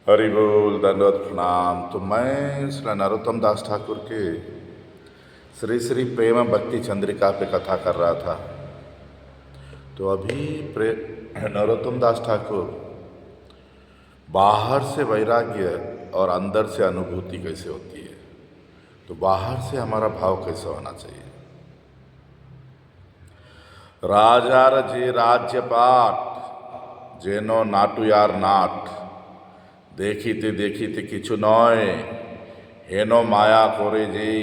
हरि बोल, दंडवत प्रणाम। तो मैं श्री नरोत्तम दास ठाकुर के श्री श्री प्रेम भक्ति चंद्रिका पे कथा कर रहा था। तो अभी नरोत्तम दास ठाकुर बाहर से वैराग्य और अंदर से अनुभूति कैसे होती है, तो बाहर से हमारा भाव कैसा होना चाहिए। राजार जे राज्य पाठ जेनो नाटू यार नाट देखिते किछु नय हेनो माया कोरे जेई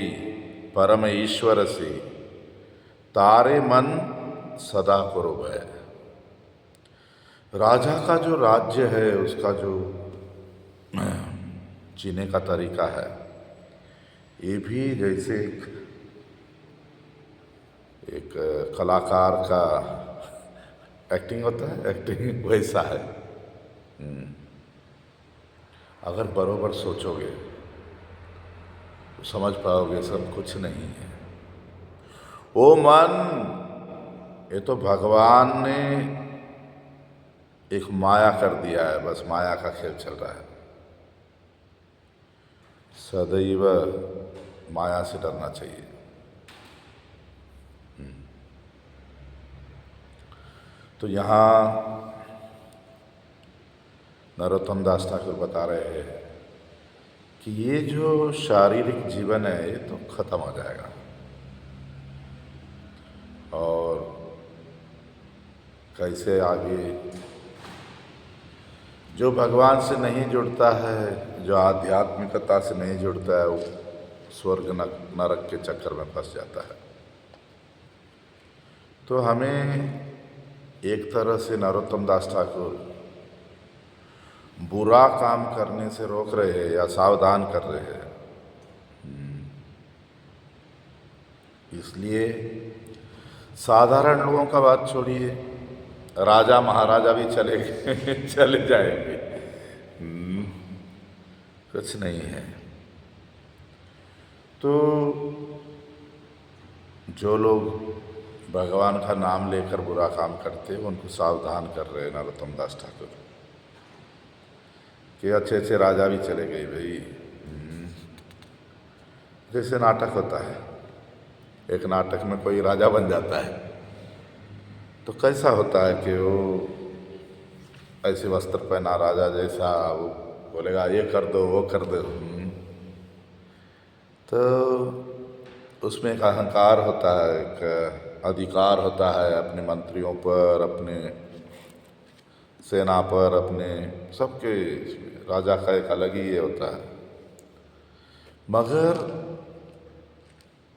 परम ईश्वर से तारे मन सदा करो भय। राजा का जो राज्य है, उसका जो जीने का तरीका है, ये भी जैसे एक कलाकार का एक्टिंग होता है, एक्टिंग वैसा है। अगर बरोबर सोचोगे तो समझ पाओगे सब कुछ नहीं है। ओ मन, ये तो भगवान ने एक माया कर दिया है, बस माया का खेल चल रहा है। सदैव माया से डरना चाहिए। तो यहाँ नरोत्तम दास ठाकुर बता रहे हैं कि ये जो शारीरिक जीवन है, ये तो खत्म हो जाएगा, और कैसे आगे जो भगवान से नहीं जुड़ता है, जो आध्यात्मिकता से नहीं जुड़ता है, वो स्वर्ग नरक के चक्कर में फंस जाता है। तो हमें एक तरह से नरोत्तम दास ठाकुर बुरा काम करने से रोक रहे हैं या सावधान कर रहे हैं। इसलिए साधारण लोगों का बात छोड़िए, राजा महाराजा भी चले चले जाएंगे, कुछ नहीं है। तो जो लोग भगवान का नाम लेकर बुरा काम करते हैं, उनको सावधान कर रहे हैं नरोत्तम दास ठाकुर कि अच्छे अच्छे राजा भी चले गए भाई। जैसे नाटक होता है, एक नाटक में कोई राजा बन जाता है, तो कैसा होता है कि वो ऐसे वस्त्र पहना राजा जैसा, वो बोलेगा ये कर दो वो कर दो। तो उसमें एक अहंकार होता है, एक अधिकार होता है अपने मंत्रियों पर, अपने सेना पर, अपने सबके। राजा का एक अलग ही ये होता है। मगर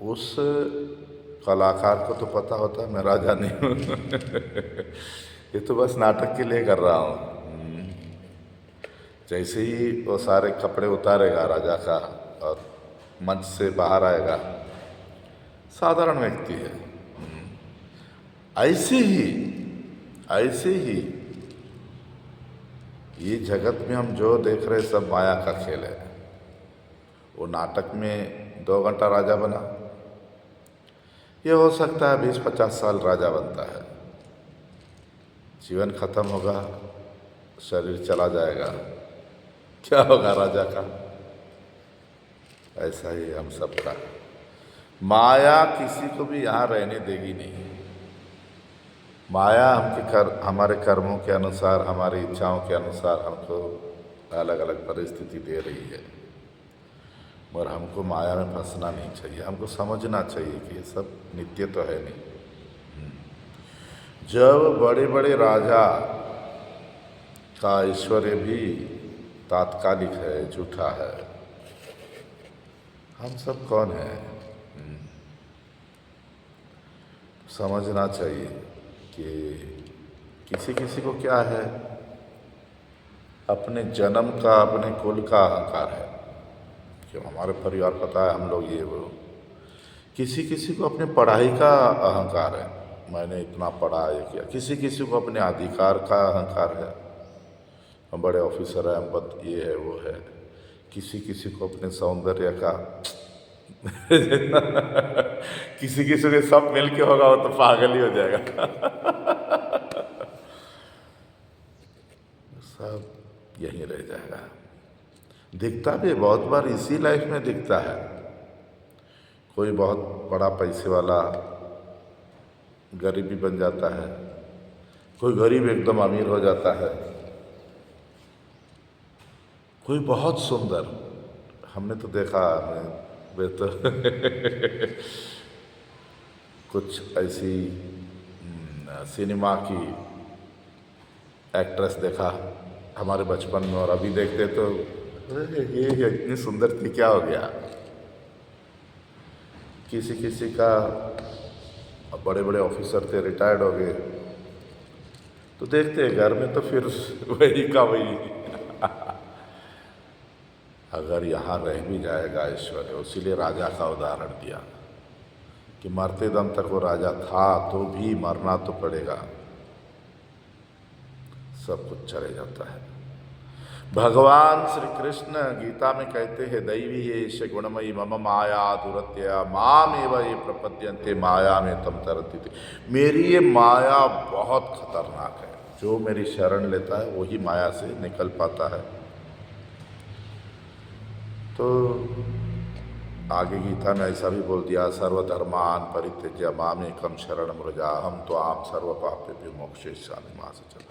उस कलाकार को तो पता होता है मैं राजा नहीं हूँ ये तो बस नाटक के लिए कर रहा हूँ। जैसे ही वो सारे कपड़े उतारेगा राजा का और मंच से बाहर आएगा, साधारण व्यक्ति है। ऐसे ही ये जगत में हम जो देख रहे सब माया का खेल है। वो नाटक में 2 घंटा राजा बना, ये हो सकता है 20-50 साल राजा बनता है। जीवन खत्म होगा, शरीर चला जाएगा, क्या होगा राजा का? ऐसा ही हम सबका। माया किसी को भी यहाँ रहने देगी नहीं। माया हमारे कर्मों के अनुसार, हमारी इच्छाओं के अनुसार हमको अलग अलग परिस्थिति दे रही है, मगर हमको माया में फंसना नहीं चाहिए। हमको समझना चाहिए कि ये सब नित्य तो है नहीं। जब बड़े बड़े राजा का ऐश्वर्य भी तात्कालिक है, झूठा है, हम सब कौन हैं? समझना चाहिए कि किसी किसी को क्या है, अपने जन्म का, अपने कुल का अहंकार है कि हमारे परिवार पता है हम लोग ये वो। किसी किसी को अपने पढ़ाई का अहंकार है, मैंने इतना पढ़ा ये किया। किसी किसी को अपने अधिकार का अहंकार है, हम बड़े ऑफिसर हैं, हम ये है वो है। किसी किसी को अपने सौंदर्य का किसी किसी के सब मिल के होगा वो तो पागल ही हो जाएगा सब यहीं रह जाएगा। दिखता भी है, बहुत बार इसी लाइफ में दिखता है। कोई बहुत बड़ा पैसे वाला गरीब भी बन जाता है, कोई गरीब एकदम अमीर हो जाता है, कोई बहुत सुंदर। हमने तो देखा, मैं तो कुछ ऐसी सिनेमा की एक्ट्रेस देखा हमारे बचपन में, और अभी देखते तो अरे ये इतनी सुंदर थी, क्या हो गया। किसी किसी का बड़े बड़े ऑफिसर थे, रिटायर्ड हो गए, तो देखते हैं घर में तो फिर वही का वही। अगर यहाँ रह भी जाएगा ऐश्वर्य, इसीलिए राजा का उदाहरण दिया कि मरते दम तक वो राजा था, तो भी मरना तो पड़ेगा, सब कुछ चले जाता है। भगवान श्री कृष्ण गीता में कहते हैं, दैवी एष गुणमयी मम माया दुरत्या माम एव ये प्रपद्यन्ते माया में तम तरती थी। मेरी ये माया बहुत खतरनाक है, जो मेरी शरण लेता है वही माया से निकल पाता है। तो आगे गीता में ऐसा भी बोल दिया, सर्वधर्मान परित्यज्य माम एकम शरणम व्रजा अहम त्वाम सर्व पापेभ्यो मोक्षयिष्यामि मा शुचः।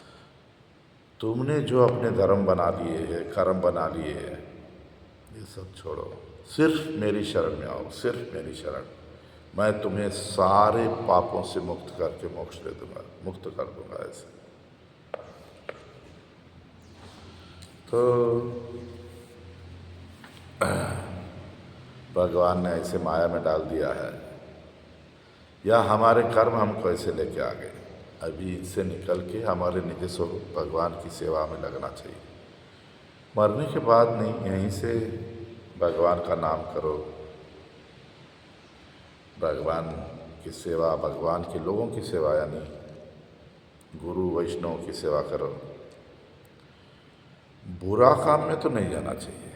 तुमने जो अपने धर्म बना लिए हैं, कर्म बना लिए हैं, ये सब छोड़ो, सिर्फ मेरी शरण में आओ, सिर्फ मेरी शरण, मैं तुम्हें सारे पापों से मुक्त करके मोक्ष दे दूंगा, मुक्त कर दूंगा। ऐसे तो भगवान ने ऐसे माया में डाल दिया है, या हमारे कर्म हमको ऐसे लेके आ गए। अभी इससे निकल के हमारे निज स्वरूप भगवान की सेवा में लगना चाहिए। मरने के बाद नहीं, यहीं से भगवान का नाम करो, भगवान की सेवा, भगवान के लोगों की सेवा, यानी गुरु वैष्णव की सेवा करो। बुरा काम में तो नहीं जाना चाहिए।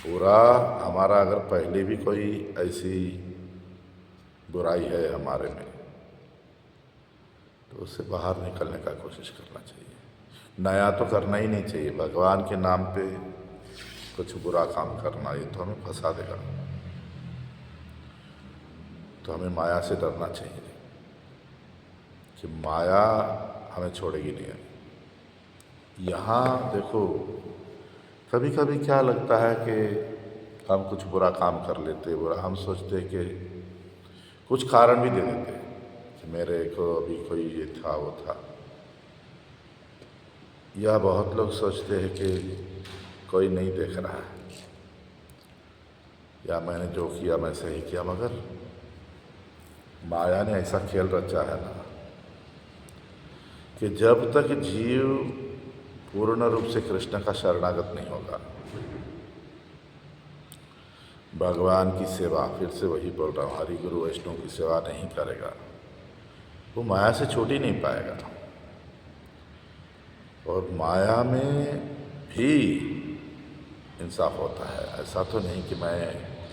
बुरा, हमारा अगर पहले भी कोई ऐसी बुराई है हमारे में, तो उससे बाहर निकलने का कोशिश करना चाहिए। नया तो करना ही नहीं चाहिए। भगवान के नाम पे कुछ बुरा काम करना, ये तो हमें फंसा देगा। तो हमें माया से डरना चाहिए कि माया हमें छोड़ेगी नहीं। यहाँ देखो, कभी कभी क्या लगता है कि हम कुछ बुरा काम कर लेते, बुरा हम सोचते कि कुछ कारण भी दे देते कि मेरे को अभी कोई ये था वो था, या बहुत लोग सोचते हैं कि कोई नहीं देख रहा है, या मैंने जो किया मैं सही किया। मगर माया ने ऐसा खेल रचा है ना कि जब तक जीव पूर्ण रूप से कृष्ण का शरणागत नहीं होगा, भगवान की सेवा, फिर से वही बोल रहा हूँ, हरि गुरु वैष्णव की सेवा नहीं करेगा, वो माया से छूट ही नहीं पाएगा। और माया में भी इंसाफ होता है। ऐसा तो नहीं कि मैं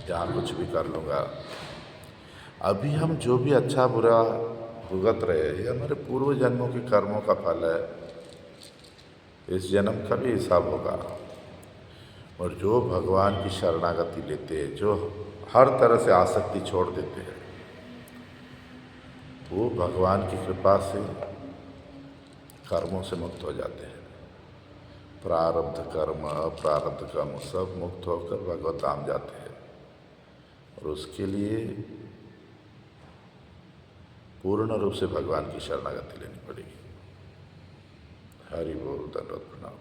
यहाँ कुछ भी कर लूँगा। अभी हम जो भी अच्छा बुरा भुगत रहे हैं, ये हमारे पूर्व जन्मों के कर्मों का फल है। इस जन्म का भी हिसाब होगा। और जो भगवान की शरणागति लेते हैं, जो हर तरह से आसक्ति छोड़ देते हैं, वो भगवान की कृपा से कर्मों से मुक्त हो जाते हैं। प्रारब्ध कर्म, अप्रारब्ध कर्म सब मुक्त होकर भगवत धाम जाते हैं। और उसके लिए पूर्ण रूप से भगवान की शरणागति लेनी पड़ेगी। हरि बोल, दंडवत प्रणाम।